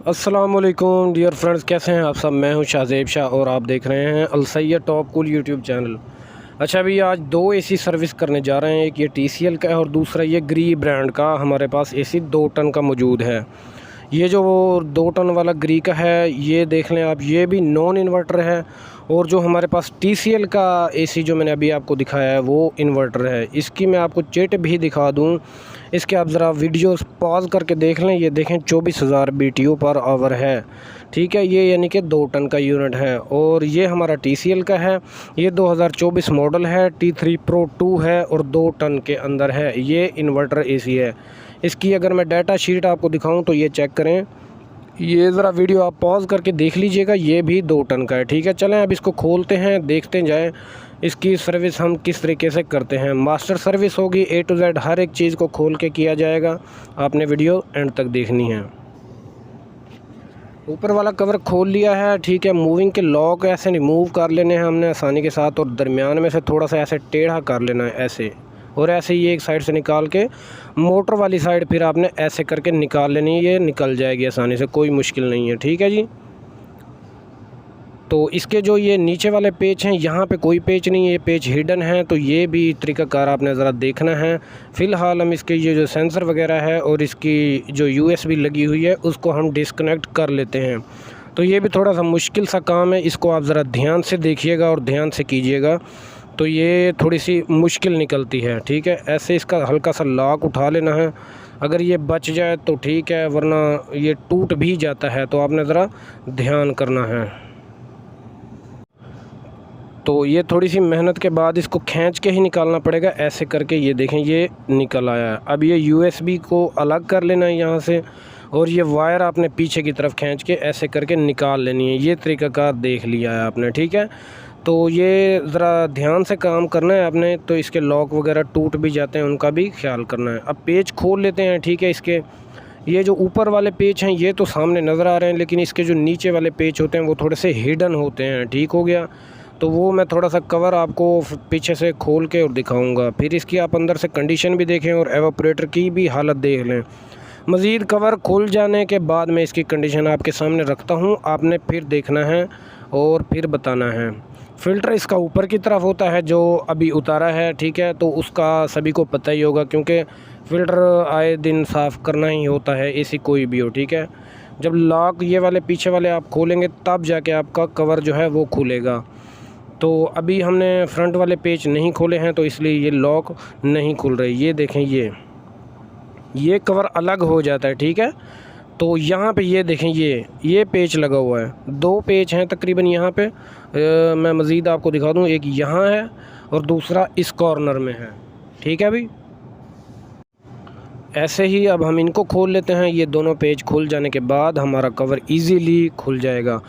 अस्सलामुअलैकुम dear friends, कैसे हैं आप सब। मैं हूं शाहज़ेब शाह और आप देख रहे हैं Al Syed top cool YouTube channel. अच्छा अभी आज दो एसी सर्विस करने जा रहे हैं। एक ये TCL का है और दूसरा ये ग्री ब्रांड का हमारे पास एसी 2 टन का मौजूद है। ये जो 2 टन वाला ग्री का है ये देख लें आप, ये भी नॉन इन्वर्टर है। और जो हमारे पास TCL का एसी जो मैंने अभी आपको दिखाया है वो इन्वर्टर है। इसकी मैं आपको चिट भी दिखा दूं, इसके आप ज़रा वीडियो पॉज करके देख लें। ये देखें 24,000 BTU पर आवर है, ठीक है। ये यानी कि 2 टन का यूनिट है। और ये हमारा TCL का है, ये 2024 मॉडल है, T3 Pro 2 है और 2 टन के अंदर है। ये इन्वर्टर एसी है। इसकी अगर मैं डाटा शीट आपको दिखाऊं तो ये चेक करें, ये ज़रा वीडियो आप पॉज करके देख लीजिएगा। ये भी 2 टन का है, ठीक है। चलें अब इसको खोलते हैं, देखते जाएं इसकी सर्विस हम किस तरीके से करते हैं। मास्टर सर्विस होगी, A to Z हर एक चीज़ को खोल के किया जाएगा। आपने वीडियो एंड तक देखनी है। ऊपर वाला कवर खोल लिया है, ठीक है। मूविंग के लॉक ऐसे रिमूव कर लेने हैं हमने आसानी के साथ, और दरमियान में से थोड़ा सा ऐसे टेढ़ा कर लेना है ऐसे, और ऐसे ही एक साइड से निकाल के मोटर वाली साइड फिर आपने ऐसे करके निकाल लेनी है। ये निकल जाएगी आसानी से, कोई मुश्किल नहीं है, ठीक है जी। तो इसके जो ये नीचे वाले पेच हैं यहाँ पे कोई पेच नहीं है, ये पेच हिडन है। तो ये भी तरीक़ाकार आपने ज़रा देखना है। फ़िलहाल हम इसके ये जो सेंसर वगैरह है और इसकी जो USB लगी हुई है उसको हम डिस्कनेक्ट कर लेते हैं। तो ये भी थोड़ा सा मुश्किल सा काम है, इसको आप ज़रा ध्यान से देखिएगा और ध्यान से कीजिएगा। तो ये थोड़ी सी मुश्किल निकलती है, ठीक है। ऐसे इसका हल्का सा लॉक उठा लेना है। अगर ये बच जाए तो ठीक है, वरना ये टूट भी जाता है, तो आपने ज़रा ध्यान करना है। तो ये थोड़ी सी मेहनत के बाद इसको खींच के ही निकालना पड़ेगा, ऐसे करके। ये देखें ये निकल आया है। अब ये USB को अलग कर लेना है यहाँ से, और ये वायर आपने पीछे की तरफ खींच के ऐसे करके निकाल लेनी है। ये तरीक़ाकार देख लिया है आपने, ठीक है। तो ये ज़रा ध्यान से काम करना है आपने। तो इसके लॉक वगैरह टूट भी जाते हैं, उनका भी ख्याल करना है। अब पेच खोल लेते हैं, ठीक है। इसके ये जो ऊपर वाले पेच हैं ये तो सामने नज़र आ रहे हैं, लेकिन इसके जो नीचे वाले पेच होते हैं वो थोड़े से हिडन होते हैं, ठीक हो गया। तो वो मैं थोड़ा सा कवर आपको पीछे से खोल के और दिखाऊंगा। फिर इसकी आप अंदर से कंडीशन भी देखें और एवापोरेटर की भी हालत देख लें। मज़ीद कवर खुल जाने के बाद मैं इसकी कंडीशन आपके सामने रखता हूँ, आपने फिर देखना है और फिर बताना है। फ़िल्टर इसका ऊपर की तरफ होता है जो अभी उतारा है, ठीक है। तो उसका सभी को पता ही होगा, क्योंकि फ़िल्टर आए दिन साफ़ करना ही होता है, एसी कोई भी हो, ठीक है। जब लॉक ये वाले पीछे वाले आप खोलेंगे तब जाके आपका कवर जो है वो खुलेगा। तो अभी हमने फ्रंट वाले पेच नहीं खोले हैं, तो इसलिए ये लॉक नहीं खुल रही। ये देखें ये कवर अलग हो जाता है, ठीक है। तो यहाँ पे ये देखें ये पेच लगा हुआ है, 2 पेच हैं तकरीबन यहाँ पे। मैं मज़ीद आपको दिखा दूँ, एक यहाँ है और दूसरा इस कॉर्नर में है, ठीक है भाई। ऐसे ही अब हम इनको खोल लेते हैं। ये दोनों पेज खुल जाने के बाद हमारा कवर इजीली खुल जाएगा।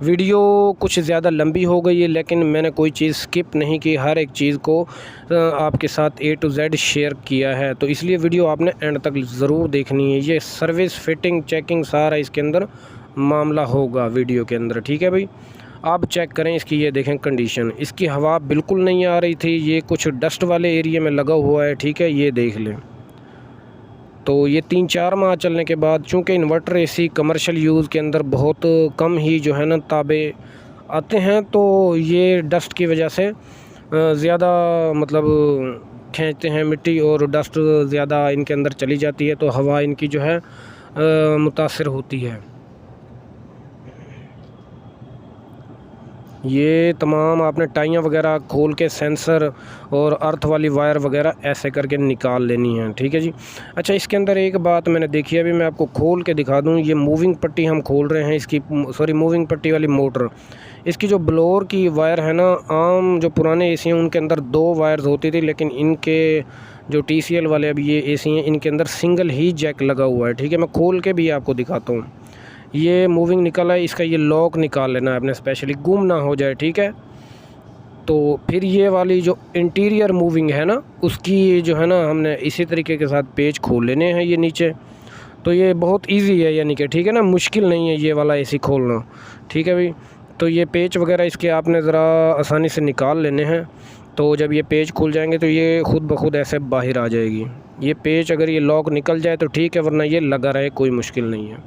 वीडियो कुछ ज़्यादा लंबी हो गई है, लेकिन मैंने कोई चीज़ स्किप नहीं की, हर एक चीज़ को आपके साथ A to Z शेयर किया है। तो इसलिए वीडियो आपने एंड तक ज़रूर देखनी है। ये सर्विस फिटिंग चेकिंग सारा इसके अंदर मामला होगा वीडियो के अंदर, ठीक है भाई। आप चेक करें इसकी, ये देखें कंडीशन, इसकी हवा बिल्कुल नहीं आ रही थी। ये कुछ डस्ट वाले एरिया में लगा हुआ है, ठीक है। ये देख लें। तो ये 3-4 माह चलने के बाद, चूँकि इन्वर्टर एसी कमर्शियल यूज़ के अंदर बहुत कम ही जो है ना ताबे आते हैं, तो ये डस्ट की वजह से ज़्यादा मतलब खींचते हैं मिट्टी, और डस्ट ज़्यादा इनके अंदर चली जाती है, तो हवा इनकी जो है मुतासिर होती है। ये तमाम आपने टाइयाँ वगैरह खोल के सेंसर और अर्थ वाली वायर वगैरह ऐसे करके निकाल लेनी है, ठीक है जी। अच्छा इसके अंदर एक बात मैंने देखी है, अभी मैं आपको खोल के दिखा दूँ। ये मूविंग पट्टी हम खोल रहे हैं इसकी, सॉरी मूविंग पट्टी वाली मोटर। इसकी जो ब्लोअर की वायर है ना, आम जो पुराने एसी हैं उनके अंदर 2 वायर्स होती थी, लेकिन इनके जो TCL वाले अभी ये एसी हैं इनके अंदर सिंगल ही जैक लगा हुआ है, ठीक है। मैं खोल के भी आपको दिखाता हूँ। ये मूविंग निकला है, इसका ये लॉक निकाल लेना है आपने, स्पेशली गुम ना हो जाए, ठीक है। तो फिर ये वाली जो इंटीरियर मूविंग है ना, उसकी जो है ना हमने इसी तरीके के साथ पेज खोल लेने हैं ये नीचे। तो ये बहुत इजी है, यानी कि ठीक है ना, मुश्किल नहीं है ये वाला एसी खोलना, ठीक है भाई। तो ये पेच वगैरह इसके आपने ज़रा आसानी से निकाल लेने हैं। तो जब ये पेज खुल जाएंगे तो ये ख़ुद ब खुद ऐसे बाहर आ जाएगी। ये पेच अगर ये लॉक निकल जाए तो ठीक है, वरना ये लगा रहे कोई मुश्किल नहीं है।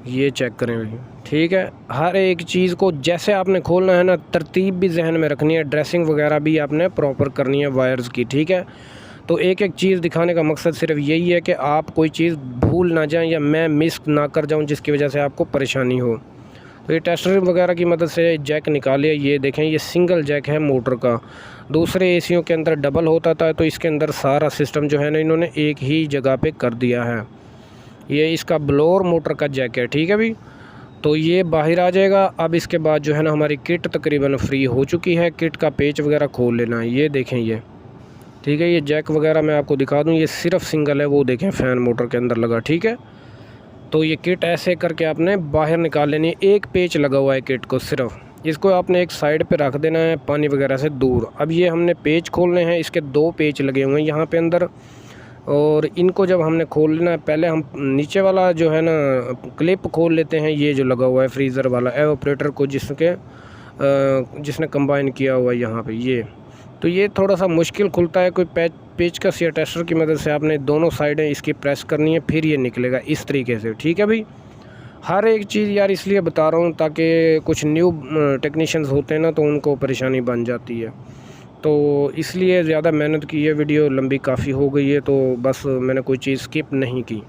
ये चेक करें भाई, ठीक है। हर एक चीज़ को जैसे आपने खोलना है ना, तरतीब भी जहन में रखनी है, ड्रेसिंग वगैरह भी आपने प्रॉपर करनी है वायर्स की, ठीक है। तो एक एक चीज़ दिखाने का मकसद सिर्फ यही है कि आप कोई चीज़ भूल ना जाएं या मैं मिस ना कर जाऊं जिसकी वजह से आपको परेशानी हो। तो ये टेस्टर वगैरह की मदद से जैक निकाले। ये देखें, ये सिंगल जैक है मोटर का, दूसरे एसीओं के अंदर डबल होता था, तो इसके अंदर सारा सिस्टम जो है ना इन्होंने एक ही जगह पे कर दिया है। ये इसका ब्लोअर मोटर का जैक है, ठीक है भाई। तो ये बाहर आ जाएगा। अब इसके बाद जो है ना हमारी किट तकरीबन फ्री हो चुकी है। किट का पेच वगैरह खोल लेना है। ये देखें ये, ठीक है। ये जैक वगैरह मैं आपको दिखा दूं, ये सिर्फ सिंगल है, वो देखें फ़ैन मोटर के अंदर लगा, ठीक है। तो ये किट ऐसे करके आपने बाहर निकाल लेनी है। एक पेच लगा हुआ है किट को सिर्फ, इसको आपने एक साइड पे रख देना है पानी वगैरह से दूर। अब ये हमने पेच खोलने हैं, इसके 2 पेच लगे हुए हैं यहाँ पे अंदर, और इनको जब हमने खोल लेना है, पहले हम नीचे वाला जो है ना क्लिप खोल लेते हैं, ये जो लगा हुआ है फ्रीज़र वाला एवापोरेटर को जिसने कंबाइन किया हुआ है यहाँ पे ये। तो ये थोड़ा सा मुश्किल खुलता है, कोई पेचकस या टेस्टर की मदद से आपने दोनों साइडें इसकी प्रेस करनी है, फिर ये निकलेगा इस तरीके से, ठीक है भाई। हर एक चीज़ यार इसलिए बता रहा हूँ ताकि कुछ न्यू टेक्नीशियंस होते हैं ना तो उनको परेशानी बन जाती है, तो इसलिए ज़्यादा मेहनत की। ये वीडियो लंबी काफ़ी हो गई है, तो बस मैंने कोई चीज़ स्किप नहीं की।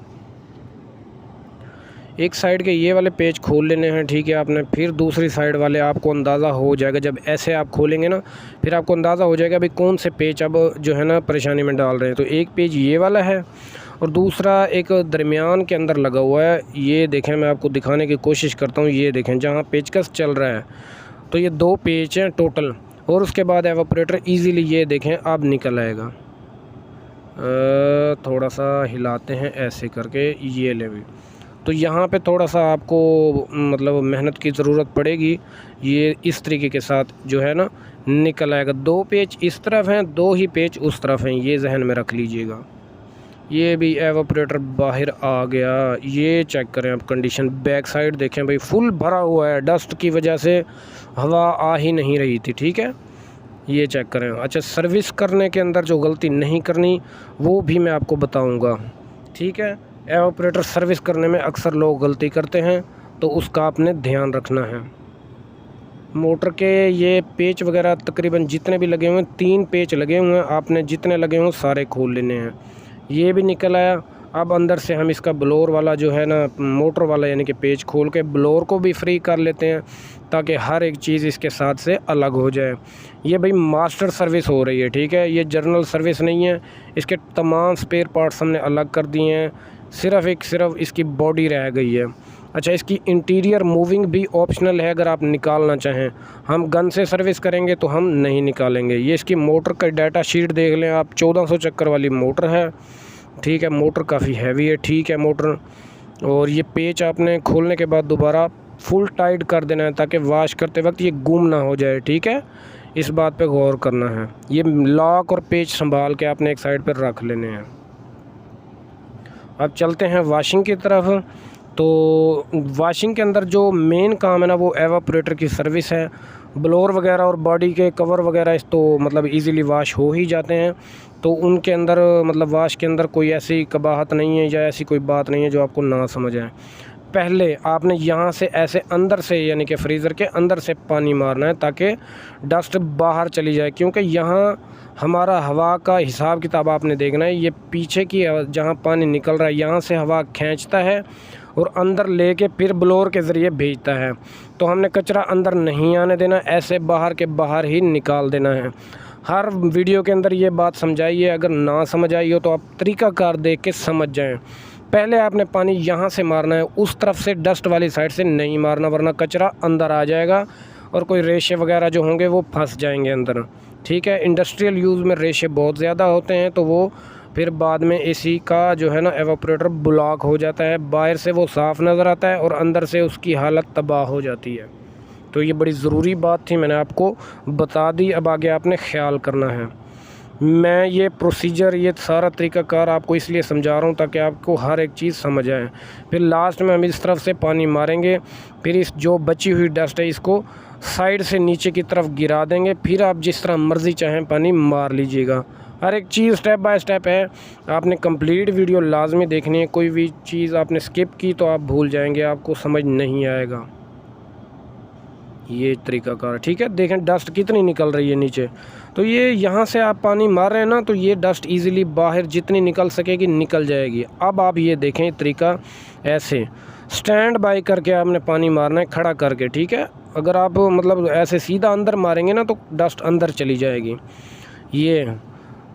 एक साइड के ये वाले पेज खोल लेने हैं, ठीक है आपने। फिर दूसरी साइड वाले आपको अंदाज़ा हो जाएगा, जब ऐसे आप खोलेंगे ना फिर आपको अंदाज़ा हो जाएगा भाई कौन से पेज अब जो है ना परेशानी में डाल रहे हैं। तो एक पेज ये वाला है और दूसरा एक दरमियान के अंदर लगा हुआ है। ये देखें, मैं आपको दिखाने की कोशिश करता हूँ। ये देखें जहाँ पेचकस चल रहा है, तो ये 2 पेज हैं टोटल। और उसके बाद एवापोरेटर ईज़िली ये देखें अब निकल आएगा। थोड़ा सा हिलाते हैं ऐसे करके, ये ले भी। तो यहाँ पे थोड़ा सा आपको मतलब मेहनत की ज़रूरत पड़ेगी। ये इस तरीके के साथ जो है ना निकल आएगा। 2 पेच इस तरफ हैं, 2 ही पेच उस तरफ हैं, ये जहन में रख लीजिएगा। ये भी एवापोरेटर बाहर आ गया। ये चेक करें आप कंडीशन, बैक साइड देखें भाई, फुल भरा हुआ है। डस्ट की वजह से हवा आ ही नहीं रही थी, ठीक है। ये चेक करें। अच्छा, सर्विस करने के अंदर जो गलती नहीं करनी वो भी मैं आपको बताऊंगा, ठीक है। एवापोरेटर सर्विस करने में अक्सर लोग गलती करते हैं, तो उसका आपने ध्यान रखना है। मोटर के ये पेच वगैरह तकरीबन जितने भी लगे हुए हैं, 3 पेच लगे हुए हैं, आपने जितने लगे हुए सारे खोल लेने हैं। ये भी निकल आया। अब अंदर से हम इसका ब्लोअर वाला जो है ना मोटर वाला यानी कि पेच खोल के ब्लोअर को भी फ्री कर लेते हैं, ताकि हर एक चीज़ इसके साथ से अलग हो जाए। ये भाई मास्टर सर्विस हो रही है, ठीक है। ये जर्नल सर्विस नहीं है। इसके तमाम स्पेयर पार्ट्स हमने अलग कर दिए हैं, सिर्फ इसकी बॉडी रह गई है। अच्छा, इसकी इंटीरियर मूविंग भी ऑप्शनल है अगर आप निकालना चाहें। हम गन से सर्विस करेंगे तो हम नहीं निकालेंगे। ये इसकी मोटर का डाटा शीट देख लें आप, 1400 चक्कर वाली मोटर है, ठीक है। मोटर काफ़ी हैवी है, ठीक है मोटर। और ये पेच आपने खोलने के बाद दोबारा फुल टाइट कर देना है ताकि वॉश करते वक्त ये गुम ना हो जाए, ठीक है। इस बात पे गौर करना है। ये लॉक और पेच संभाल के आपने एक साइड पर रख लेने हैं। अब चलते हैं वॉशिंग की तरफ। तो वॉशिंग के अंदर जो मेन काम है ना वो एवापोरेटर की सर्विस है। ब्लोअर वगैरह और बॉडी के कवर वगैरह इस तो मतलब इजीली वॉश हो ही जाते हैं, तो उनके अंदर मतलब वॉश के अंदर कोई ऐसी कबाहत नहीं है या ऐसी कोई बात नहीं है जो आपको ना समझ आए। पहले आपने यहाँ से ऐसे अंदर से यानी कि फ्रीज़र के अंदर से पानी मारना है ताकि डस्ट बाहर चली जाए, क्योंकि यहाँ हमारा हवा का हिसाब किताब आपने देखना है। ये पीछे की जहाँ पानी निकल रहा है यहाँ से हवा खींचता है और अंदर लेके फिर ब्लोअर के ज़रिए भेजता है। तो हमने कचरा अंदर नहीं आने देना, ऐसे बाहर के बाहर ही निकाल देना है। हर वीडियो के अंदर ये बात समझाइए, अगर ना समझ आई हो तो आप तरीक़ाकार देख के समझ जाएं। पहले आपने पानी यहाँ से मारना है, उस तरफ से डस्ट वाली साइड से नहीं मारना, वरना कचरा अंदर आ जाएगा और कोई रेशे वगैरह जो होंगे वो फंस जाएंगे अंदर, ठीक है। इंडस्ट्रियल यूज़ में रेशे बहुत ज़्यादा होते हैं, तो वो फिर बाद में एसी का जो है ना एवापोरेटर ब्लॉक हो जाता है। बाहर से वो साफ़ नज़र आता है और अंदर से उसकी हालत तबाह हो जाती है। तो ये बड़ी ज़रूरी बात थी, मैंने आपको बता दी। अब आगे आपने ख्याल करना है। मैं ये प्रोसीजर, ये सारा तरीक़ाकार आपको इसलिए समझा रहा हूँ ताकि आपको हर एक चीज़ समझ आए। फिर लास्ट में हम इस तरफ से पानी मारेंगे, फिर इस जो बची हुई डस्ट है इसको साइड से नीचे की तरफ गिरा देंगे, फिर आप जिस तरह मर्ज़ी चाहें पानी मार लीजिएगा। हर एक चीज़ स्टेप बाय स्टेप है, आपने कंप्लीट वीडियो लाजमी देखनी है। कोई भी चीज़ आपने स्किप की तो आप भूल जाएंगे, आपको समझ नहीं आएगा। ये तरीक़ाकार, ठीक है। देखें डस्ट कितनी निकल रही है नीचे, तो ये यहाँ से आप पानी मार रहे हैं ना, तो ये डस्ट इजीली बाहर जितनी निकल सकेगी निकल जाएगी। अब आप ये देखें तरीका, ऐसे स्टैंड बाय करके आपने पानी मारना है, खड़ा करके, ठीक है। अगर आप मतलब ऐसे सीधा अंदर मारेंगे ना तो डस्ट अंदर चली जाएगी, ये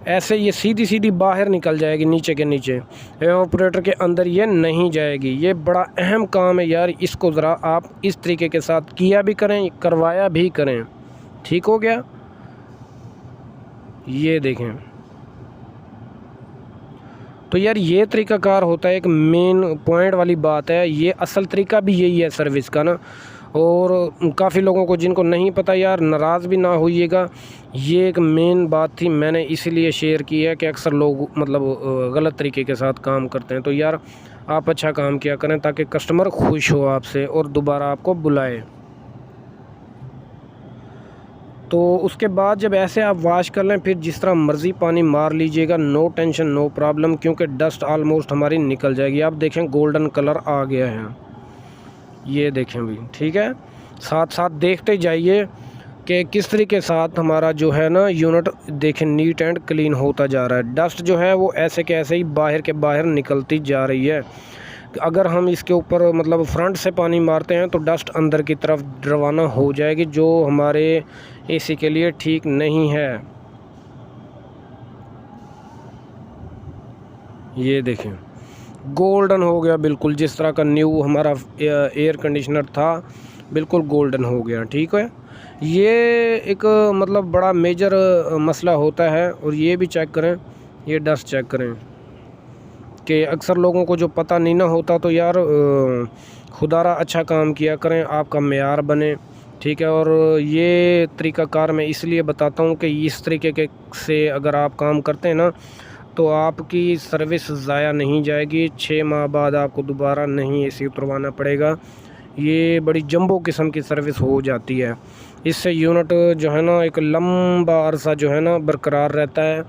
ऐसे ये सीधी सीधी बाहर निकल जाएगी नीचे के नीचे, एवापोरेटर के अंदर ये नहीं जाएगी। ये बड़ा अहम काम है यार, इसको ज़रा आप इस तरीके के साथ किया भी करें, करवाया भी करें, ठीक हो गया। ये देखें, तो यार ये तरीक़ाकार होता है, एक मेन पॉइंट वाली बात है। ये असल तरीका भी यही है सर्विस का ना, और काफ़ी लोगों को जिनको नहीं पता यार नाराज़ भी ना होइएगा। ये एक मेन बात थी, मैंने इसीलिए शेयर की है कि अक्सर लोग मतलब गलत तरीके के साथ काम करते हैं। तो यार आप अच्छा काम किया करें ताकि कस्टमर खुश हो आपसे और दोबारा आपको बुलाए। तो उसके बाद जब ऐसे आप वॉश कर लें, फिर जिस तरह मर्ज़ी पानी मार लीजिएगा, नो टेंशन नो प्रॉब्लम, क्योंकि डस्ट आलमोस्ट हमारी निकल जाएगी। आप देखें गोल्डन कलर आ गया है, ये देखें भी, ठीक है। साथ साथ देखते जाइए कि किस तरीके साथ हमारा जो है ना यूनिट देखें नीट एंड क्लीन होता जा रहा है। डस्ट जो है वो ऐसे के ऐसे ही बाहर के बाहर निकलती जा रही है। अगर हम इसके ऊपर मतलब फ्रंट से पानी मारते हैं तो डस्ट अंदर की तरफ रवाना हो जाएगी, जो हमारे एसी के लिए ठीक नहीं है। ये देखें गोल्डन हो गया बिल्कुल, जिस तरह का न्यू हमारा एयर कंडीशनर था बिल्कुल गोल्डन हो गया, ठीक है। ये एक मतलब बड़ा मेजर मसला होता है। और ये भी चेक करें, ये डस्ट चेक करें कि अक्सर लोगों को जो पता नहीं ना होता, तो यार खुदारा अच्छा काम किया करें, आपका मेयार बने, ठीक है। और ये तरीक़ाकार मैं इसलिए बताता हूँ कि इस तरीके के से अगर आप काम करते हैं ना तो आपकी सर्विस ज़ाया नहीं जाएगी। 6 माह बाद आपको दोबारा नहीं एसी उतरवाना पड़ेगा। ये बड़ी जंबो किस्म की सर्विस हो जाती है। इससे यूनिट जो है ना एक लंबा अरसा जो है ना बरकरार रहता है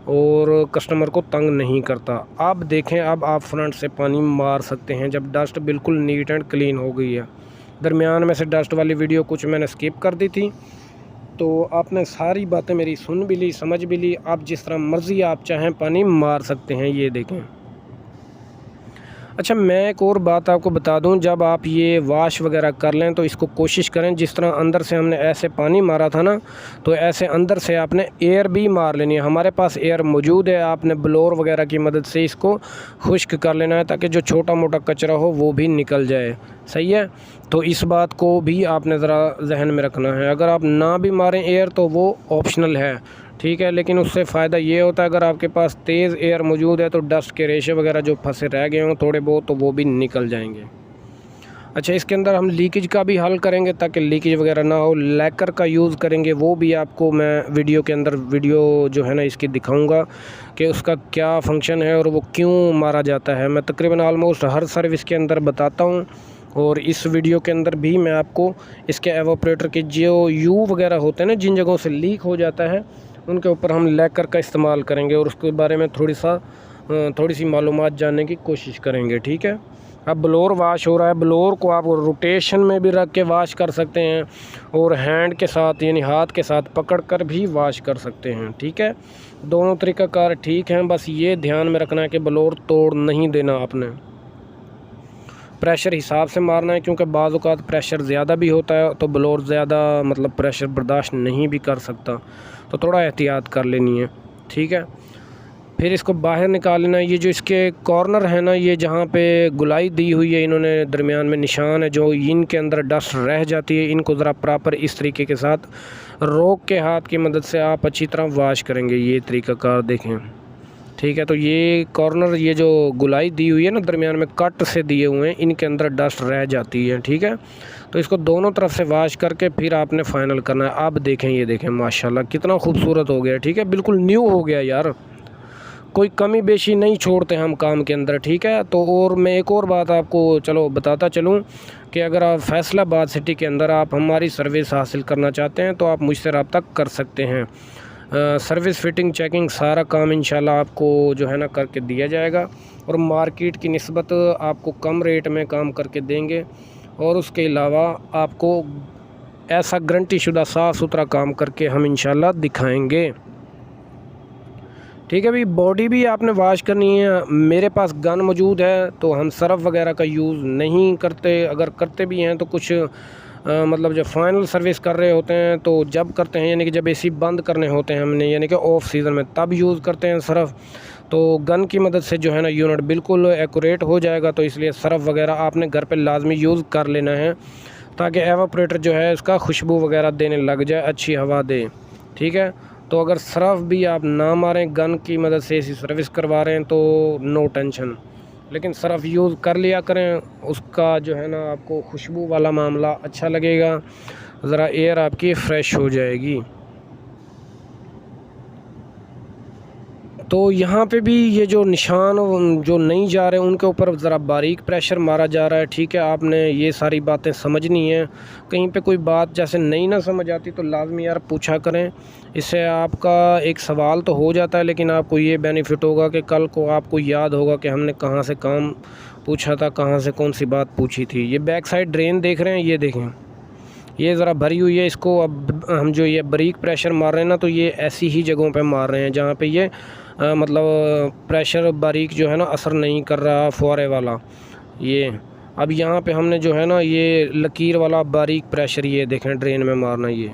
और कस्टमर को तंग नहीं करता। आप देखें, अब आप फ्रंट से पानी मार सकते हैं जब डस्ट बिल्कुल नीट एंड क्लीन हो गई है। दरमियान में से डस्ट वाली वीडियो कुछ मैंने स्किप कर दी थी, तो आपने सारी बातें मेरी सुन भी ली, समझ भी ली। आप जिस तरह मर्ज़ी आप चाहें पानी मार सकते हैं, ये देखें। अच्छा, मैं एक और बात आपको बता दूं, जब आप ये वॉश वगैरह कर लें तो इसको कोशिश करें जिस तरह अंदर से हमने ऐसे पानी मारा था ना, तो ऐसे अंदर से आपने एयर भी मार लेनी है। हमारे पास एयर मौजूद है, आपने ब्लोअर वगैरह की मदद से इसको खुश्क कर लेना है ताकि जो छोटा मोटा कचरा हो वो भी निकल जाए, सही है। तो इस बात को भी आपने ज़रा जहन में रखना है। अगर आप ना भी मारें एयर तो वो ऑप्शनल है, ठीक है, लेकिन उससे फ़ायदा ये होता है अगर आपके पास तेज़ एयर मौजूद है तो डस्ट के रेशे वगैरह जो फंसे रह गए हों थोड़े बहुत, तो वो भी निकल जाएंगे। अच्छा, इसके अंदर हम लीकेज का भी हल करेंगे ताकि लीकेज वगैरह ना हो। लैकर का यूज़ करेंगे, वो भी आपको मैं वीडियो के अंदर वीडियो जो है ना इसकी दिखाऊंगा कि उसका क्या फंक्शन है और वो क्यों मारा जाता है। मैं तकरीबन आलमोस्ट हर सर्विस के अंदर बताता हूँ, और इस वीडियो के अंदर भी मैं आपको इसके एवापोरेटर के जो यू वगैरह होते हैं ना, जिन जगहों से लीक हो जाता है उनके ऊपर हम लैकर का इस्तेमाल करेंगे और उसके बारे में थोड़ी सी मालूमात जानने की कोशिश करेंगे, ठीक है। अब ब्लोअर वाश हो रहा है, ब्लोअर को आप रोटेशन में भी रख के वाश कर सकते हैं और हैंड के साथ यानी हाथ के साथ पकड़ कर भी वाश कर सकते हैं, ठीक है। दोनों तरीक़ाकार ठीक हैं, बस ये ध्यान में रखना है कि ब्लोअर तोड़ नहीं देना आपने, प्रेशर हिसाब से मारना है, क्योंकि बाज़ औक़ात प्रेशर ज़्यादा भी होता है तो ब्लोअर ज़्यादा मतलब प्रेशर बर्दाश्त नहीं भी कर सकता, तो थोड़ा एहतियात कर लेनी है, ठीक है। फिर इसको बाहर निकाल लेना है। ये जो इसके कॉर्नर है ना, ये जहाँ पे गुलाई दी हुई है इन्होंने दरमियान में निशान है, जो इनके अंदर डस्ट रह जाती है, इनको ज़रा प्रॉपर इस तरीके के साथ रोक के हाथ की मदद से आप अच्छी तरह वाश करेंगे। ये तरीक़ाकार देखें, ठीक है। तो ये कॉर्नर, ये जो गुलाई दी हुई है ना दरमियान में कट से दिए हुए हैं, इनके अंदर डस्ट रह जाती है, ठीक है। तो इसको दोनों तरफ से वाश करके फिर आपने फ़ाइनल करना है। अब देखें, ये देखें माशाल्लाह कितना खूबसूरत हो गया, ठीक है, बिल्कुल न्यू हो गया यार, कोई कमी बेशी नहीं छोड़ते हम काम के अंदर, ठीक है। तो और मैं एक और बात आपको चलो बताता चलूँ कि अगर आप फैसलाबाद सिटी के अंदर आप हमारी सर्विस हासिल करना चाहते हैं तो आप मुझसे रब्ता कर सकते हैं। सर्विस फिटिंग चेकिंग सारा काम इंशाल्लाह आपको जो है ना करके दिया जाएगा और मार्केट की निस्बत आपको कम रेट में काम करके देंगे। और उसके अलावा आपको ऐसा गारंटी शुदा साफ़ सुथरा काम करके हम इंशाल्लाह दिखाएंगे। ठीक है भाई, बॉडी भी आपने वाश करनी है। मेरे पास गन मौजूद है तो हम सर्फ वगैरह का यूज़ नहीं करते, अगर करते भी हैं तो कुछ मतलब जब फाइनल सर्विस कर रहे होते हैं तो जब करते हैं, यानी कि जब एसी बंद करने होते हैं हमने, यानी कि ऑफ सीज़न में, तब यूज़ करते हैं सर्फ। तो गन की मदद से जो है ना यूनिट बिल्कुल एक्यूरेट हो जाएगा, तो इसलिए सर्फ वगैरह आपने घर पे लाजमी यूज़ कर लेना है ताकि एवापोरेटर जो है उसका खुशबू वगैरह देने लग जाए, अच्छी हवा दे। ठीक है, तो अगर सर्फ भी आप ना मारें, गन की मदद से एसी सर्विस करवा रहे हैं तो नो टेंशन, लेकिन सर्फ यूज़ कर लिया करें, उसका जो है ना आपको खुशबू वाला मामला अच्छा लगेगा, ज़रा एयर आपकी फ़्रेश हो जाएगी। तो यहाँ पे भी ये जो निशान जो नहीं जा रहे उनके ऊपर ज़रा बारीक प्रेशर मारा जा रहा है। ठीक है, आपने ये सारी बातें समझनी है। कहीं पे कोई बात जैसे नहीं ना समझ आती तो लाजमी यार पूछा करें, इससे आपका एक सवाल तो हो जाता है लेकिन आपको ये बेनिफिट होगा कि कल को आपको याद होगा कि हमने कहाँ से काम पूछा था, कहाँ से कौन सी बात पूछी थी। ये बैक साइड ड्रेन देख रहे हैं, ये देखें, ये ज़रा भरी हुई है। इसको अब हम जो ये बारीक प्रेशर मार रहे हैं ना, तो ये ऐसी ही जगहों पे मार रहे हैं जहाँ पे ये मतलब प्रेशर बारीक जो है ना असर नहीं कर रहा फुहारे वाला। ये अब यहाँ पे हमने जो है ना ये लकीर वाला बारीक प्रेशर, ये देखें ड्रेन में मारना, ये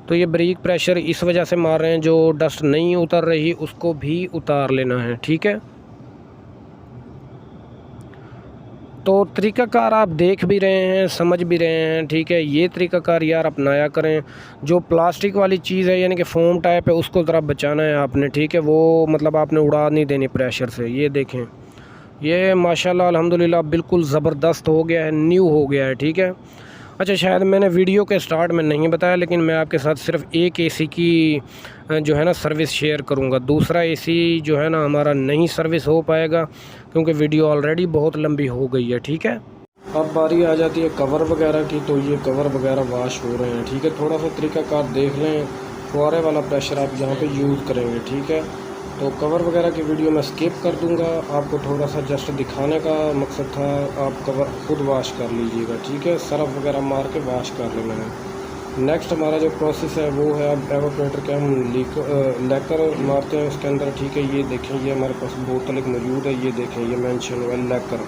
तो ये बारीक प्रेशर इस वजह से मार रहे हैं, जो डस्ट नहीं उतर रही उसको भी उतार लेना है। ठीक है, तो तरीक़ाकार आप देख भी रहे हैं, समझ भी रहे हैं। ठीक है, ये तरीक़ाकार यार अपनाया करें। जो प्लास्टिक वाली चीज़ है यानी कि फोम टाइप है, उसको ज़रा बचाना है आपने। ठीक है, वो मतलब आपने उड़ा नहीं देनी प्रेशर से। ये देखें, ये माशाल्लाह अल्हम्दुलिल्लाह बिल्कुल ज़बरदस्त हो गया है, न्यू हो गया है। ठीक है, अच्छा शायद मैंने वीडियो के स्टार्ट में नहीं बताया, लेकिन मैं आपके साथ सिर्फ एक एसी की जो है ना सर्विस शेयर करूंगा। दूसरा एसी जो है ना हमारा नहीं सर्विस हो पाएगा क्योंकि वीडियो ऑलरेडी बहुत लंबी हो गई है। ठीक है, अब बारी आ जाती है कवर वगैरह की, तो ये कवर वगैरह वाश हो रहे हैं। ठीक है, थोड़ा सा तरीक़ाकार देख लें, फुहारे वाला प्रेशर आप यहाँ पे यूज़ करेंगे। ठीक है, तो कवर वगैरह की वीडियो मैं स्किप कर दूंगा, आपको थोड़ा सा जस्ट दिखाने का मकसद था। आप कवर खुद वाश कर लीजिएगा। ठीक है, सर्फ वगैरह मार के वाश कर लेना है। नेक्स्ट हमारा जो प्रोसेस है वो है, अब एवापोरेटर के हम लेकर मारते हैं उसके अंदर। ठीक है, ये देखें, ये हमारे पास बोतल एक मौजूद है, ये देखें, ये मेंशन हुआ है लेकर।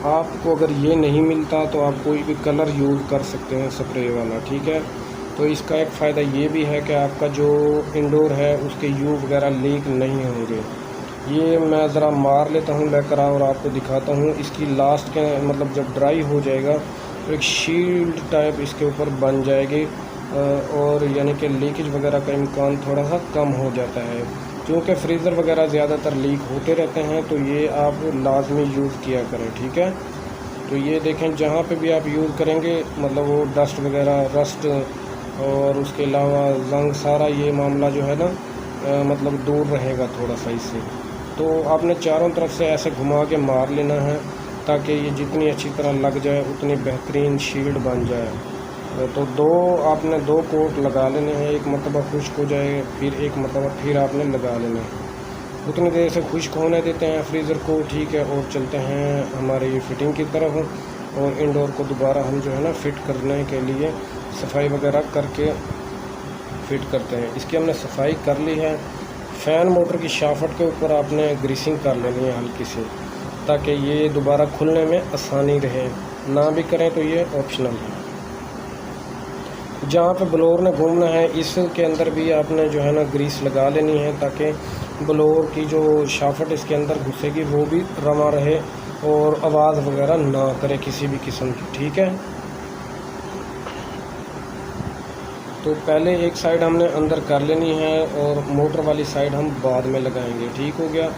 आपको अगर ये नहीं मिलता तो आप कोई भी कलर यूज़ कर सकते हैं स्प्रे वाला। ठीक है, तो इसका एक फ़ायदा ये भी है कि आपका जो इंडोर है उसके यू वगैरह लीक नहीं होंगे। ये मैं ज़रा मार लेता हूँ लेकर और आपको दिखाता हूँ। इसकी लास्ट के मतलब जब ड्राई हो जाएगा तो एक शील्ड टाइप इसके ऊपर बन जाएगी और यानी कि लीकेज वगैरह का इम्कान थोड़ा सा कम हो जाता है। क्योंकि फ्रीज़र वगैरह ज़्यादातर लीक होते रहते हैं तो ये आप लाजमी यूज़ किया करें। ठीक है, तो ये देखें, जहाँ पे भी आप यूज़ करेंगे मतलब वो डस्ट वगैरह, रस्ट और उसके अलावा जंग, सारा ये मामला जो है ना मतलब दूर रहेगा थोड़ा सा इससे। तो आपने चारों तरफ से ऐसे घुमा के मार लेना है ताकि ये जितनी अच्छी तरह लग जाए उतनी बेहतरीन शील्ड बन जाए। तो आपने दो कोट लगा लेने हैं, एक मरतबा खुश्क हो जाए फिर एक मरतबा फिर आपने लगा लेना है। उतनी देर से खुश्क होने देते हैं फ्रीज़र को। ठीक है, और चलते हैं हमारे ये फ़िटिंग की तरफ और इंडोर को दोबारा हम जो है ना फ़िट करने के लिए सफाई वगैरह करके फ़िट करते हैं। इसकी हमने सफाई कर ली है। फ़ैन मोटर की शाफ्ट के ऊपर आपने ग्रीसिंग कर लेनी है हल्की सी, ताकि ये दोबारा खुलने में आसानी रहे। ना भी करें तो ये ऑप्शनल है। जहाँ पे ब्लोअर ने घूमना है इसके अंदर भी आपने जो है ना ग्रीस लगा लेनी है ताकि ब्लोअर की जो शाफ्ट इसके अंदर घुसेगी वो भी रमा रहे और आवाज़ वगैरह ना करे किसी भी किस्म की। ठीक है, तो पहले एक साइड हमने अंदर कर लेनी है और मोटर वाली साइड हम बाद में लगाएंगे। ठीक हो गया,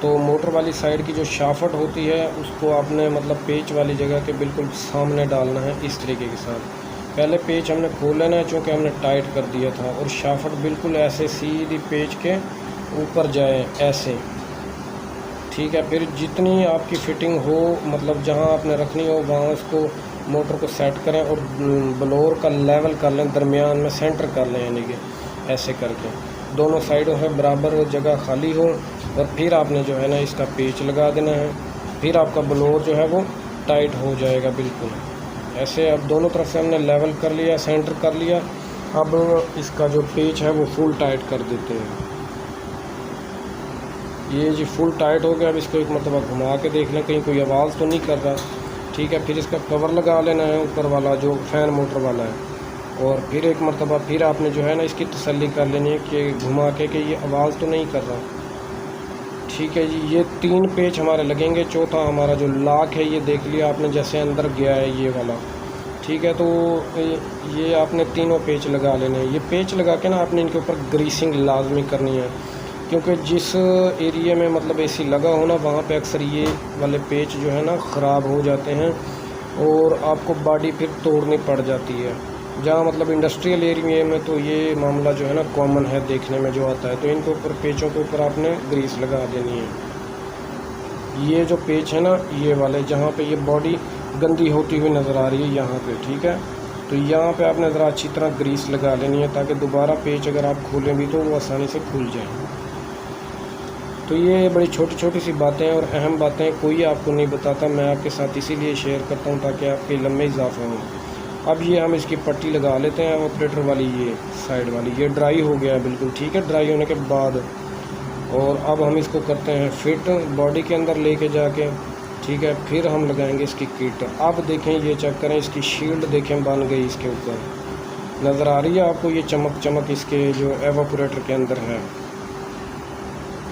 तो मोटर वाली साइड की जो शाफ्ट होती है उसको आपने मतलब पेच वाली जगह के बिल्कुल सामने डालना है इस तरीके के साथ। पहले पेच हमने खोल लेना है चूँकि हमने टाइट कर दिया था, और शाफ्ट बिल्कुल ऐसे सीधी पेच के ऊपर जाए ऐसे। ठीक है, फिर जितनी आपकी फ़िटिंग हो मतलब जहाँ आपने रखनी हो वहाँ उसको मोटर को सेट करें और ब्लोअर का लेवल कर लें, दरमियान में सेंटर कर लें। यानी कि ऐसे करके दोनों साइडों से बराबर जगह खाली हो, और फिर आपने जो है ना इसका पेच लगा देना है। फिर आपका ब्लोअर जो है वो टाइट हो जाएगा बिल्कुल ऐसे। अब दोनों तरफ से हमने लेवल कर लिया, सेंटर कर लिया। अब इसका जो पेच है वो फुल टाइट कर देते हैं। ये जी फुल टाइट हो गया। अब इसको एक मरतबा घुमा के देख लें कहीं कोई आवाज़ तो नहीं कर रहा। ठीक है, फिर इसका कवर लगा लेना है ऊपर वाला जो फ़ैन मोटर वाला है, और फिर एक मरतबा फिर आपने जो है ना इसकी तसल्ली कर लेनी है कि घुमा के कि ये आवाज़ तो नहीं कर रहा। ठीक है जी, ये 3 पेच हमारे लगेंगे। चौथा हमारा जो लॉक है ये देख लिया आपने जैसे अंदर गया है ये वाला। ठीक है, तो ये आपने तीनों पेच लगा लेने हैं। ये पेच लगा के ना आपने इनके ऊपर ग्रीसिंग लाजमी करनी है, क्योंकि जिस एरिया में मतलब एसी लगा हो ना वहाँ पे अक्सर ये वाले पेच जो है ना ख़राब हो जाते हैं और आपको बॉडी फिर तोड़नी पड़ जाती है। जहाँ मतलब इंडस्ट्रियल एरिया में तो ये मामला जो है ना कॉमन है देखने में जो आता है। तो इनके ऊपर पेचों के ऊपर आपने ग्रीस लगा देनी है। ये जो पेच है ना ये वाले जहाँ पे ये बॉडी गंदी होती हुई नज़र आ रही है यहाँ पे, ठीक है, तो यहाँ पे आपने ज़रा अच्छी तरह ग्रीस लगा लेनी है ताकि दोबारा पेच अगर आप खोलें भी तो वो आसानी से खुल जाए। तो ये बड़ी छोटी छोटी सी बातें और अहम बातें कोई आपको नहीं बताता, मैं आपके साथ इसीलिए शेयर करता हूँ ताकि आपके इल्म में इजाफा हो। अब ये हम इसकी पट्टी लगा लेते हैं ऑपरेटर वाली, ये साइड वाली। ये ड्राई हो गया है बिल्कुल, ठीक है, ड्राई होने के बाद। और अब हम इसको करते हैं फिट बॉडी के अंदर लेके जाके, ठीक है, फिर हम लगाएंगे इसकी किट। अब देखें, ये चेक करें, इसकी शील्ड देखें बन गई इसके ऊपर, नज़र आ रही है आपको ये चमक चमक इसके जो एवापोरेटर के अंदर है।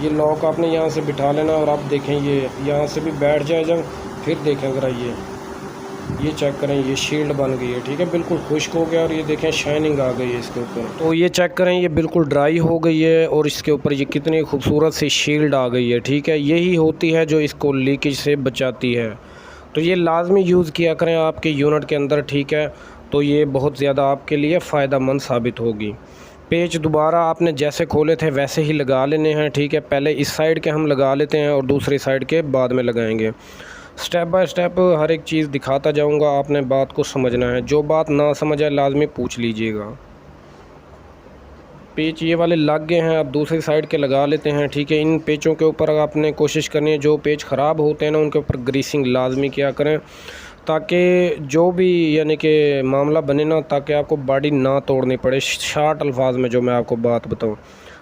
ये लॉक आपने यहाँ से बिठा लेना और आप देखें ये यहाँ से भी बैठ जाए जब, फिर देखें ज़रा ये चेक करें, ये शील्ड बन गई है, ठीक है, बिल्कुल खुश्क हो गया। और ये देखें शाइनिंग आ गई है इसके ऊपर। तो ये चेक करें, ये बिल्कुल ड्राई हो गई है और इसके ऊपर ये कितनी खूबसूरत सी शील्ड आ गई है, ठीक है। यही होती है जो इसको लीकेज से बचाती है। तो ये लाजमी यूज़ किया करें आपके यूनिट के अंदर, ठीक है, तो ये बहुत ज़्यादा आपके लिए फ़ायदेमंद साबित होगी। पेच दोबारा आपने जैसे खोले थे वैसे ही लगा लेने हैं, ठीक है। पहले इस साइड के हम लगा लेते हैं और दूसरी साइड के बाद में लगाएंगे। स्टेप बाय स्टेप हर एक चीज़ दिखाता जाऊंगा, आपने बात को समझना है। जो बात ना समझ आए लाजमी पूछ लीजिएगा। पेच ये वाले लग गए हैं, अब दूसरी साइड के लगा लेते हैं, ठीक है। इन पेचों के ऊपर आपने कोशिश करनी है जो पेच ख़राब होते हैं ना उनके ऊपर ग्रीसिंग लाजमी किया करें, ताकि जो भी यानी कि मामला बने ना, ताकि आपको बॉडी ना तोड़नी पड़े। शार्ट अल्फाज में जो मैं आपको बात बताऊं,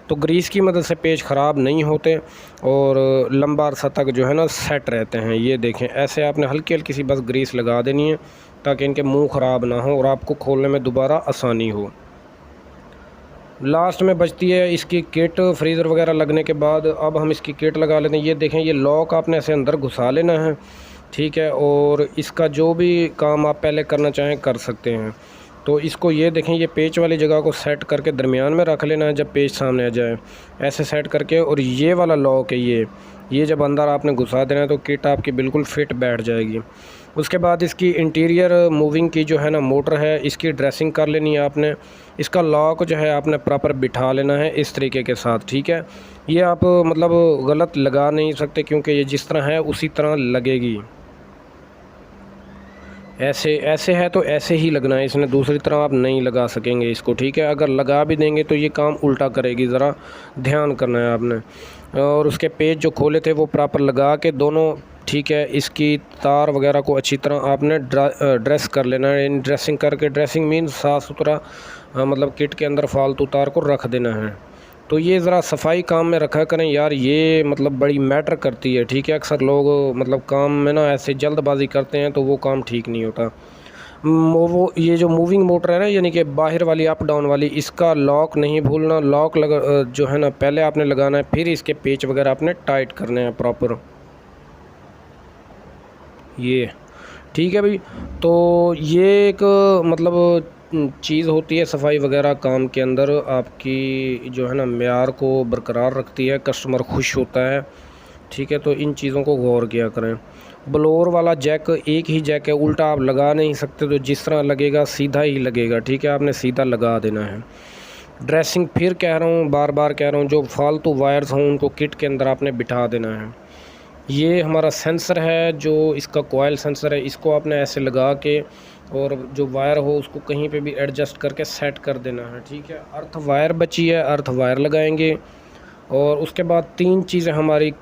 तो ग्रीस की मदद से पेच ख़राब नहीं होते और लंबा अरसा तक जो है ना सेट रहते हैं। ये देखें, ऐसे आपने हल्की हल्की सी बस ग्रीस लगा देनी है ताकि इनके मुंह ख़राब ना हो और आपको खोलने में दोबारा आसानी हो। लास्ट में बचती है इसकी किट, फ्रीज़र वगैरह लगने के बाद। अब हम इसकी किट लगा लेते हैं। ये देखें, ये लॉक आपने ऐसे अंदर घुसा लेना है, ठीक है, और इसका जो भी काम आप पहले करना चाहें कर सकते हैं। तो इसको ये देखें, ये पेच वाली जगह को सेट करके दरमियान में रख लेना है जब पेच सामने आ जाए, ऐसे सेट करके। और ये वाला लॉक है, ये जब अंदर आपने घुसा देना है तो किट आपकी बिल्कुल फिट बैठ जाएगी। उसके बाद इसकी इंटीरियर मूविंग की जो है ना मोटर है, इसकी ड्रेसिंग कर लेनी है आपने। इसका लॉक जो है आपने प्रॉपर बिठा लेना है इस तरीके के साथ, ठीक है। ये आप मतलब गलत लगा नहीं सकते क्योंकि ये जिस तरह है उसी तरह लगेगी। ऐसे है तो ऐसे ही लगना है, इसने दूसरी तरह आप नहीं लगा सकेंगे इसको, ठीक है। अगर लगा भी देंगे तो ये काम उल्टा करेगी, ज़रा ध्यान करना है आपने। और उसके पेज जो खोले थे वो प्रॉपर लगा के दोनों, ठीक है। इसकी तार वगैरह को अच्छी तरह आपने ड्रेस कर लेना है। इन ड्रेसिंग करके, ड्रेसिंग मीन साफ़ सुथरा, मतलब किट के अंदर फालतू तार को रख देना है। तो ये ज़रा सफाई काम में रखा करें यार, ये मतलब बड़ी मैटर करती है, ठीक है। अक्सर लोग मतलब काम में ना ऐसे जल्दबाजी करते हैं तो वो काम ठीक नहीं होता। वो ये जो मूविंग मोटर है ना, यानी कि बाहर वाली अप डाउन वाली, इसका लॉक नहीं भूलना। लॉक जो है ना पहले आपने लगाना है, फिर इसके पेच वगैरह आपने टाइट करने हैं प्रॉपर, ये ठीक है भाई। तो ये एक मतलब चीज़ होती है सफाई वगैरह काम के अंदर, आपकी जो है ना मेयार को बरकरार रखती है, कस्टमर खुश होता है, ठीक है। तो इन चीज़ों को गौर किया करें। ब्लोअर वाला जैक एक ही जैक है, उल्टा आप लगा नहीं सकते, तो जिस तरह लगेगा सीधा ही लगेगा, ठीक है, आपने सीधा लगा देना है। ड्रेसिंग फिर कह रहा हूँ, बार बार कह रहा हूँ, जो फालतू वायर्स हों उनको किट के अंदर आपने बिठा देना है। ये हमारा सेंसर है, जो इसका कॉइल सेंसर है, इसको आपने ऐसे लगा के और जो वायर हो उसको कहीं पे भी एडजस्ट करके सेट कर देना है, ठीक है। अर्थ वायर बची है, अर्थ वायर लगाएंगे और उसके बाद 3 चीज़ें हमारी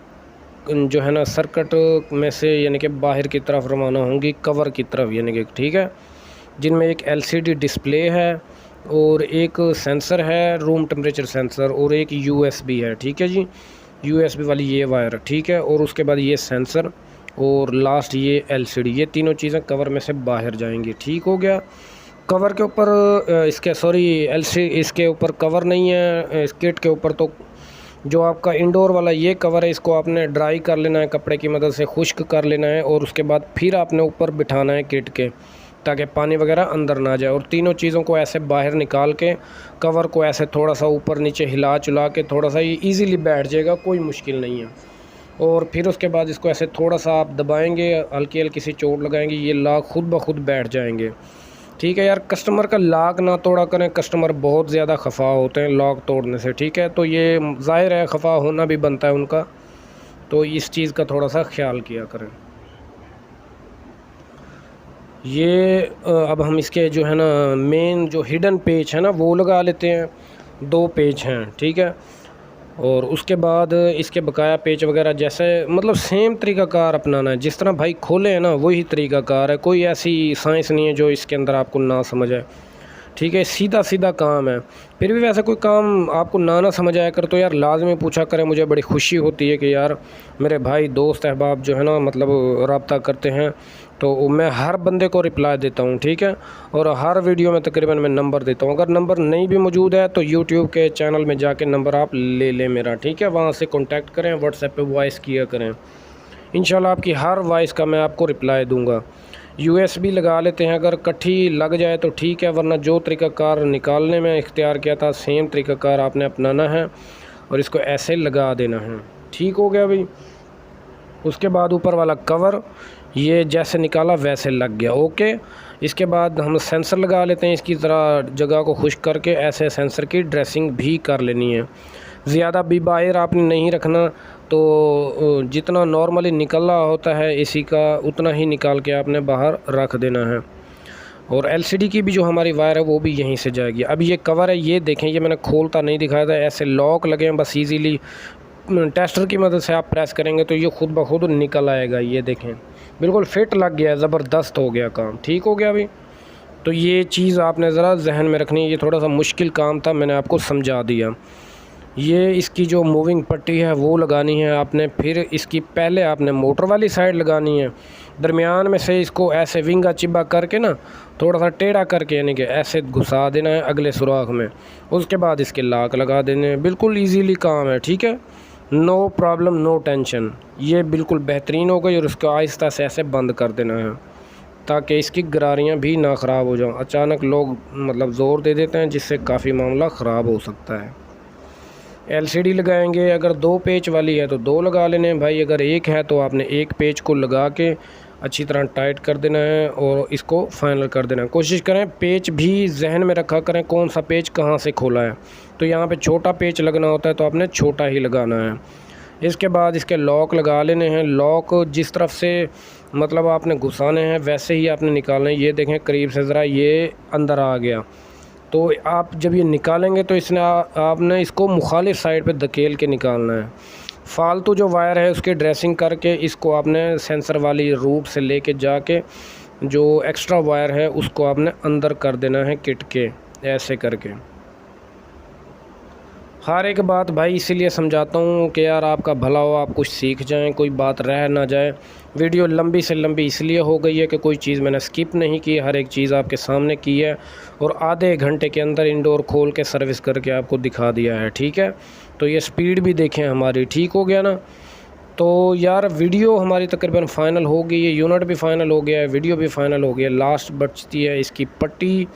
जो है ना सर्किट में से यानी कि बाहर की तरफ रवाना होंगी, कवर की तरफ यानी कि, ठीक है, जिनमें एक LCD डिस्प्ले है और एक सेंसर है रूम टेम्परेचर सेंसर और एक USB है, ठीक है जी, USB वाली ये वायर, ठीक है। और उसके बाद ये सेंसर और लास्ट ये LCD, ये तीनों चीज़ें कवर में से बाहर जाएंगी, ठीक हो गया। कवर के ऊपर इसके LCD इसके ऊपर कवर नहीं है इस किट के ऊपर, तो जो आपका इंडोर वाला ये कवर है इसको आपने ड्राई कर लेना है, कपड़े की मदद से खुश्क कर लेना है और उसके बाद फिर आपने ऊपर बिठाना है किट के, ताकि पानी वगैरह अंदर ना जाए। और तीनों चीज़ों को ऐसे बाहर निकाल के कवर को ऐसे थोड़ा सा ऊपर नीचे हिला चुला के थोड़ा सा ये ईज़िली बैठ जाएगा, कोई मुश्किल नहीं है। और फिर उसके बाद इसको ऐसे थोड़ा सा आप दबाएंगे, हल्की हल्की सी चोट लगाएंगे, ये लॉक खुद ब खुद बैठ जाएंगे, ठीक है। यार कस्टमर का लॉक ना तोड़ा करें, कस्टमर बहुत ज़्यादा खफा होते हैं लॉक तोड़ने से, ठीक है। तो ये ज़ाहिर है खफा होना भी बनता है उनका, तो इस चीज़ का थोड़ा सा ख्याल किया करें। ये अब हम इसके जो है ना मेन जो हिडन पेच है ना वो लगा लेते हैं, 2 पेच हैं, ठीक है। और उसके बाद इसके बकाया पेच वगैरह जैसे मतलब सेम तरीक़ाकार अपनाना है, जिस तरह भाई खोले हैं ना वही तरीक़ाकार है, कोई ऐसी साइंस नहीं है जो इसके अंदर आपको ना समझ आए, ठीक है। सीधा सीधा काम है। फिर भी वैसे कोई काम आपको ना समझ आया कर तो यार लाजमी पूछा करें, मुझे बड़ी खुशी होती है कि यार मेरे भाई दोस्त अहबाब जो है ना मतलब रब्ता करते हैं, तो मैं हर बंदे को रिप्लाई देता हूँ, ठीक है। और हर वीडियो में तकरीबन मैं नंबर देता हूँ, अगर नंबर नहीं भी मौजूद है तो यूट्यूब के चैनल में जाके नंबर आप ले लें मेरा, ठीक है। वहाँ से कॉन्टैक्ट करें, व्हाट्सएप पे वॉइस किया करें, इंशाल्लाह आपकी हर वॉइस का मैं आपको रिप्लाई दूँगा। USB लगा लेते हैं, अगर कट्ठी लग जाए तो ठीक है, वरना जो तरीक़ाकार निकालने में इख्तियार किया था सेम तरीक़ाकार आपने अपनाना है और इसको ऐसे लगा देना है, ठीक हो गया भाई। उसके बाद ऊपर वाला कवर ये जैसे निकाला वैसे लग गया, ओके। इसके बाद हम सेंसर लगा लेते हैं, इसकी ज़रा जगह को खुश्क करके ऐसे सेंसर की ड्रेसिंग भी कर लेनी है। ज़्यादा भी बाहर आपने नहीं रखना, तो जितना नॉर्मली निकल रहा होता है एसी का उतना ही निकाल के आपने बाहर रख देना है। और LCD की भी जो हमारी वायर है वो भी यहीं से जाएगी। अब ये कवर है, ये देखें, ये मैंने खोलता नहीं दिखाया था, ऐसे लॉक लगे हैं, बस इजीली टेस्टर की मदद से आप प्रेस करेंगे तो ये खुद ब खुद निकल आएगा। ये देखें बिल्कुल फिट लग गया, ज़बरदस्त हो गया काम, ठीक हो गया अभी। तो ये चीज़ आपने ज़रा जहन में रखनी है, ये थोड़ा सा मुश्किल काम था, मैंने आपको समझा दिया। ये इसकी जो मूविंग पट्टी है वो लगानी है आपने, फिर इसकी पहले आपने मोटर वाली साइड लगानी है, दरमियान में से इसको ऐसे विंगा चिब्बा करके ना थोड़ा सा टेढ़ा करके यानी कि ऐसे घुसा देना है अगले सुराख में। उसके बाद इसके लाक लगा देने हैं, बिल्कुल इजीली काम है, ठीक है, नो प्रॉब्लम नो टेंशन। ये बिल्कुल बेहतरीन हो गई और उसको आहिस्ता से ऐसे बंद कर देना है ताकि इसकी गरारियाँ भी ना ख़राब हो जाएं। अचानक लोग मतलब ज़ोर दे देते हैं जिससे काफ़ी मामला ख़राब हो सकता है। LCD लगाएंगे, अगर 2 पेच वाली है तो 2 लगा लेने भाई, अगर एक है तो आपने एक पेच को लगा के अच्छी तरह टाइट कर देना है और इसको फाइनल कर देना है। कोशिश करें पेच भी जहन में रखा करें कौन सा पेच कहाँ से खोला है, तो यहाँ पे छोटा पेच लगना होता है तो आपने छोटा ही लगाना है। इसके बाद इसके लॉक लगा लेने हैं, लॉक जिस तरफ से मतलब आपने घुसाने हैं वैसे ही आपने निकालना है। ये देखें करीब से ज़रा ये अंदर आ गया, तो आप जब ये निकालेंगे तो इसने आपने इसको मुखालिफ साइड पे धकेल के निकालना है। फालतू जो वायर है उसकी ड्रेसिंग करके इसको आपने सेंसर वाली रूट से लेके जाके जो एक्स्ट्रा वायर है उसको आपने अंदर कर देना है किट के, ऐसे करके। हर एक बात भाई इसीलिए समझाता हूँ कि यार आपका भला हो, आप कुछ सीख जाएं, कोई बात रह ना जाए। वीडियो लंबी से लंबी इसलिए हो गई है कि कोई चीज़ मैंने स्किप नहीं की, हर एक चीज़ आपके सामने की है और आधे घंटे के अंदर इंडोर खोल के सर्विस करके आपको दिखा दिया है, ठीक है। तो ये स्पीड भी देखें हमारी, ठीक हो गया ना। तो यार वीडियो हमारी तकरीबन फ़ाइनल हो गई है, यूनिट भी फ़ाइनल हो गया है, वीडियो भी फ़ाइनल हो गया है। लास्ट बचती है इसकी पट्टी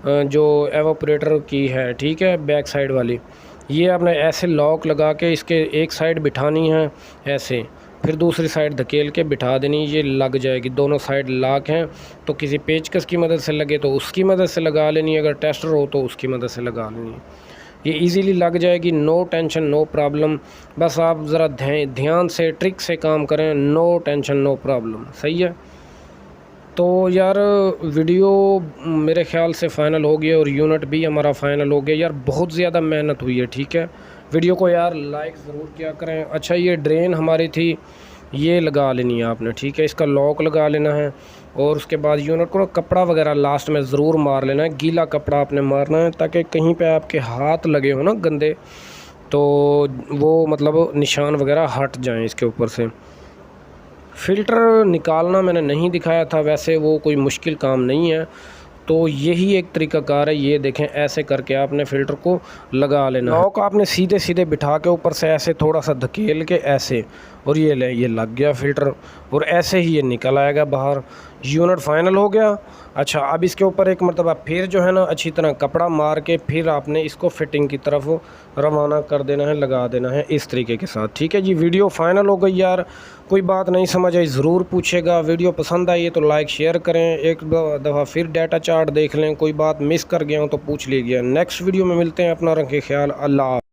जो एवापोरेटर की है, ठीक है, बैक साइड वाली। ये आपने ऐसे लॉक लगा के इसके एक साइड बिठानी है ऐसे, फिर दूसरी साइड धकेल के बिठा देनी, ये लग जाएगी। दोनों साइड लॉक हैं तो किसी पेचकस की मदद से लगे तो उसकी मदद से लगा लेनी, अगर टेस्टर हो तो उसकी मदद से लगा लेनी। ये इजीली लग जाएगी, नो टेंशन नो प्रॉब्लम। बस आप ज़रा ध्यान से ट्रिक से काम करें, नो टेंशन नो प्रॉब्लम। सही है। तो यार वीडियो मेरे ख़्याल से फ़ाइनल हो गया और यूनिट भी हमारा फ़ाइनल हो गया। यार बहुत ज़्यादा मेहनत हुई है, ठीक है। वीडियो को यार लाइक ज़रूर किया करें। अच्छा, ये ड्रेन हमारी थी, ये लगा लेनी है आपने, ठीक है। इसका लॉक लगा लेना है और उसके बाद यूनिट को कपड़ा वगैरह लास्ट में ज़रूर मार लेना है, गीला कपड़ा आपने मारना है, ताकि कहीं पे आपके हाथ लगे हो ना गंदे, तो वो मतलब निशान वगैरह हट जाएं इसके ऊपर से। फ़िल्टर निकालना मैंने नहीं दिखाया था, वैसे वो कोई मुश्किल काम नहीं है। तो यही एक तरीक़ाकार है, ये देखें ऐसे करके आपने फ़िल्टर को लगा लेना। लॉक आपने सीधे सीधे बिठा के ऊपर से ऐसे थोड़ा सा धकेल के ऐसे, और ये लग गया फ़िल्टर, और ऐसे ही ये निकल आएगा बाहर। यूनिट फ़ाइनल हो गया। अच्छा, अब इसके ऊपर एक मरतबा फिर जो है ना अच्छी तरह कपड़ा मार के फिर आपने इसको फ़िटिंग की तरफ रवाना कर देना है, लगा देना है इस तरीके के साथ, ठीक है जी। वीडियो फ़ाइनल हो गई यार। कोई बात नहीं समझ आई ज़रूर पूछेगा। वीडियो पसंद आई है तो लाइक शेयर करें। एक दफ़ा फिर डाटा चार्ट देख लें, कोई बात मिस कर गया हूँ तो पूछ लीजिए। नेक्स्ट वीडियो में मिलते हैं, अपना रखें ख्याल। अल्लाह।